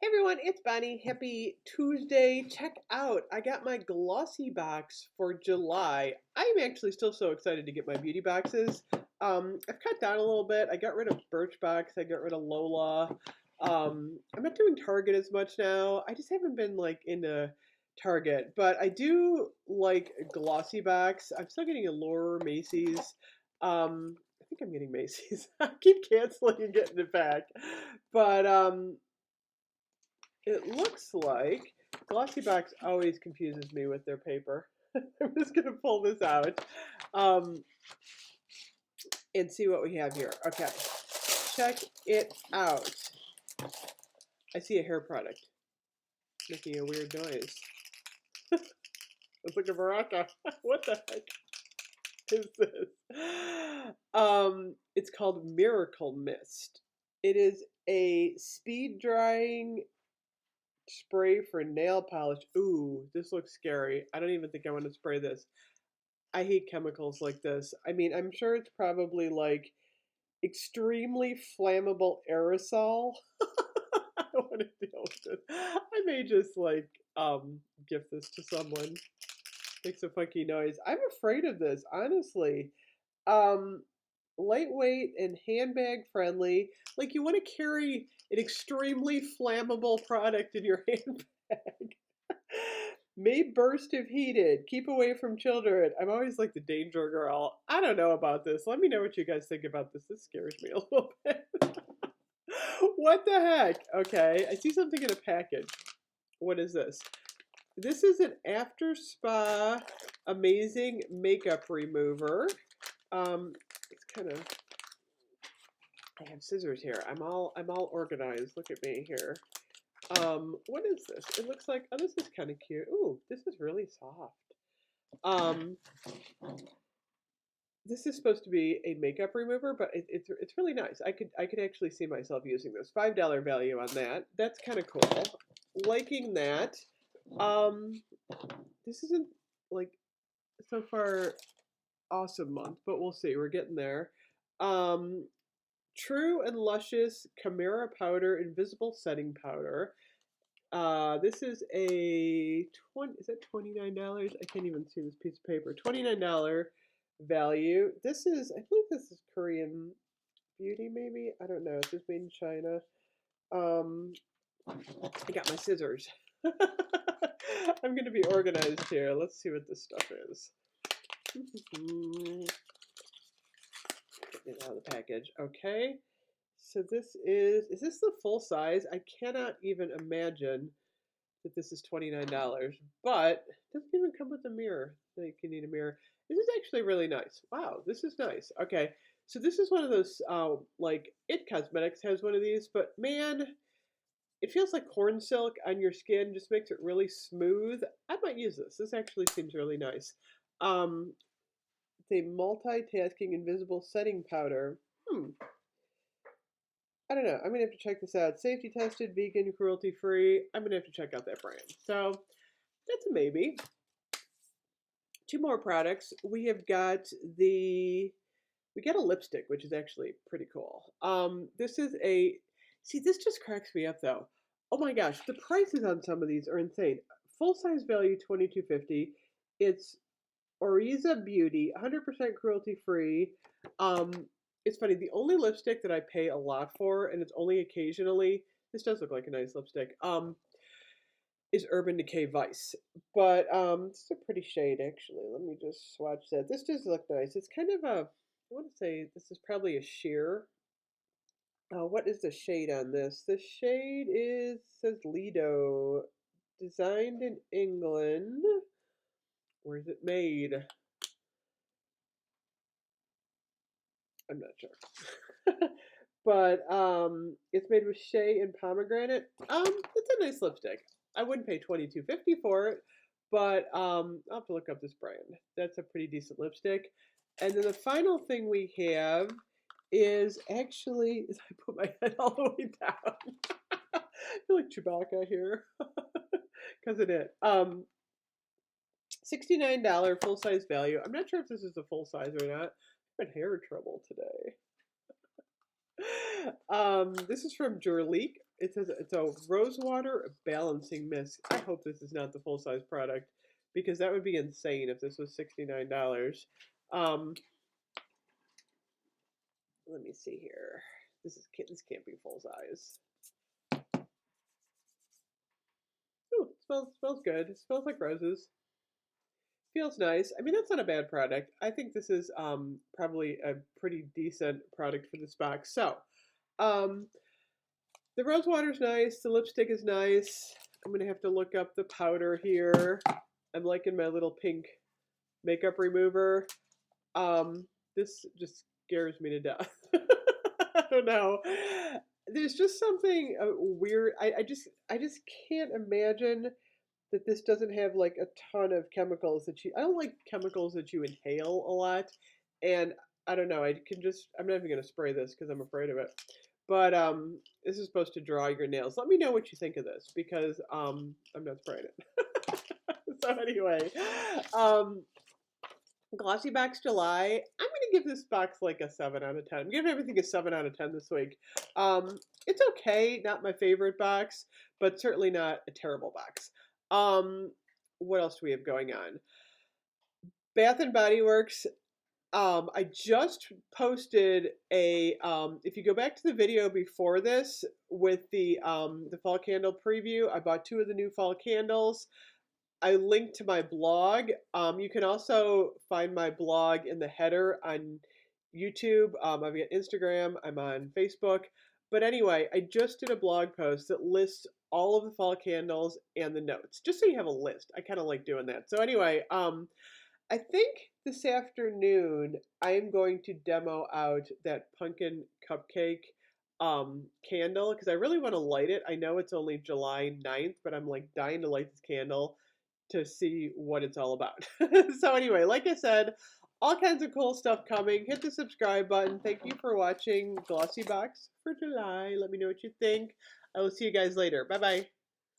Hey everyone, it's Bonnie. Happy Tuesday. Check out, I got my Glossybox for July. I'm actually still so excited to get my beauty boxes. I've cut down a little bit. I got rid of Birchbox. I got rid of Lola. I'm not doing Target as much now. I just haven't been like into Target, but I do like Glossybox. I'm still getting Allure, Macy's. I think I'm getting Macy's. I keep canceling and getting it back. But it looks like Glossybox always confuses me with their paper. I'm just going to pull this out um, and see what we have here. Okay, check it out. I see a hair product making a weird noise. It's like a maraca. What the heck is this? It's called Miracle Mist. It is a speed drying spray for nail polish. Ooh, this looks scary. I don't even think I want to spray this. I hate chemicals like this. I mean, I'm sure it's probably like extremely flammable aerosol. I don't want to deal with it. I may just like gift this to someone. Makes a funky noise. I'm afraid of this, honestly. Um Lightweight and handbag friendly. Like you want to carry an extremely flammable product in your handbag. May burst if heated. Keep away from children. I'm always like the danger girl. I don't know about this. Let me know what you guys think about this. This scares me a little bit. What the heck? Okay, I see something in a package. What is this? This is an after spa amazing makeup remover. It's kind of, I have scissors here. I'm all organized. Look at me here. What is this? It looks like, oh, this is kind of cute. Ooh, this is really soft. Um, this is supposed to be a makeup remover, but it's really nice. I could actually see myself using this. $5 value on that. That's kind of cool. Liking that. Um, this isn't like so far awesome month, but we'll see. We're getting there. Um, True and Luscious Chimera Powder Invisible Setting Powder. This is a is that $29? I can't even see this piece of paper. $29 value. This is, I believe this is Korean beauty, maybe? I don't know. It's just made in China. I got my scissors. I'm gonna be organized here. Let's see what this stuff is. Get it out of the package. Okay. So this is this the full size? I cannot even imagine that this is $29, but it doesn't even come with a mirror. Like you need a mirror. This is actually really nice. Wow, this is nice. Okay, so this is one of those, like It Cosmetics has one of these, but man, it feels like corn silk on your skin, just makes it really smooth. I might use this. This actually seems really nice. Um, it's a multitasking invisible setting powder. I don't know. I'm gonna have to check this out. Safety tested, vegan, cruelty free. I'm gonna have to check out that brand. So that's a maybe. Two more products. We got a lipstick, which is actually pretty cool. This is a, see, this just cracks me up though. Oh my gosh, the prices on some of these are insane. Full size value $22.50. It's Oriza Beauty, 100% cruelty free. Um, it's funny, the only lipstick that I pay a lot for, and it's only occasionally, this does look like a nice lipstick, is Urban Decay Vice. But this is a pretty shade actually. Let me just swatch that. This does look nice. It's kind of a, I want to say this is probably a sheer. What is the shade on this? The shade is, says Lido, designed in England. Where is it made? I'm not sure. But it's made with shea and pomegranate. It's a nice lipstick. I wouldn't pay $22.50 for it, but I'll have to look up this brand. That's a pretty decent lipstick. And then the final thing we have is actually, is I put my head all the way down. I feel like Chewbacca here because of it. $69 full size value. I'm not sure if this is a full size or not. I'm in hair trouble today. This is from Jurlique. It says it's a rosewater balancing mist. I hope this is not the full size product because that would be insane if this was $69. Um, let me see here. This can't be full size. Ooh, smells good. It smells like roses. Feels nice. I mean, that's not a bad product. I think this is probably a pretty decent product for this box. So, um, the rose water's nice. The lipstick is nice. I'm gonna have to look up the powder here. I'm liking my little pink makeup remover. This just scares me to death. I don't know. There's just something weird. I just can't imagine that this doesn't have like a ton of chemicals that you. I don't like chemicals that you inhale a lot, and I don't know. I'm not even gonna spray this because I'm afraid of it. But this is supposed to draw your nails. Let me know what you think of this because I'm not spraying it. So anyway, um, Glossybox July. I'm gonna give this box like a 7 out of 10. I'm giving everything a 7 out of 10 this week. It's okay, not my favorite box, but certainly not a terrible box. What else do we have going on? Bath and Body Works. I just posted a. If you go back to the video before this with the fall candle preview, I bought 2 of the new fall candles. I linked to my blog. You can also find my blog in the header on YouTube. I've got Instagram. I'm on Facebook. But anyway, I just did a blog post that lists all of the fall candles and the notes, just so you have a list. I kind of like doing that. So anyway, I think this afternoon I am going to demo out that pumpkin cupcake candle because I really want to light it. I know it's only July 9th, but I'm like dying to light this candle to see what it's all about. So anyway, like I said, all kinds of cool stuff coming. Hit the subscribe button. Thank you for watching Glossybox for July. Let me know what you think. I will see you guys later. Bye bye.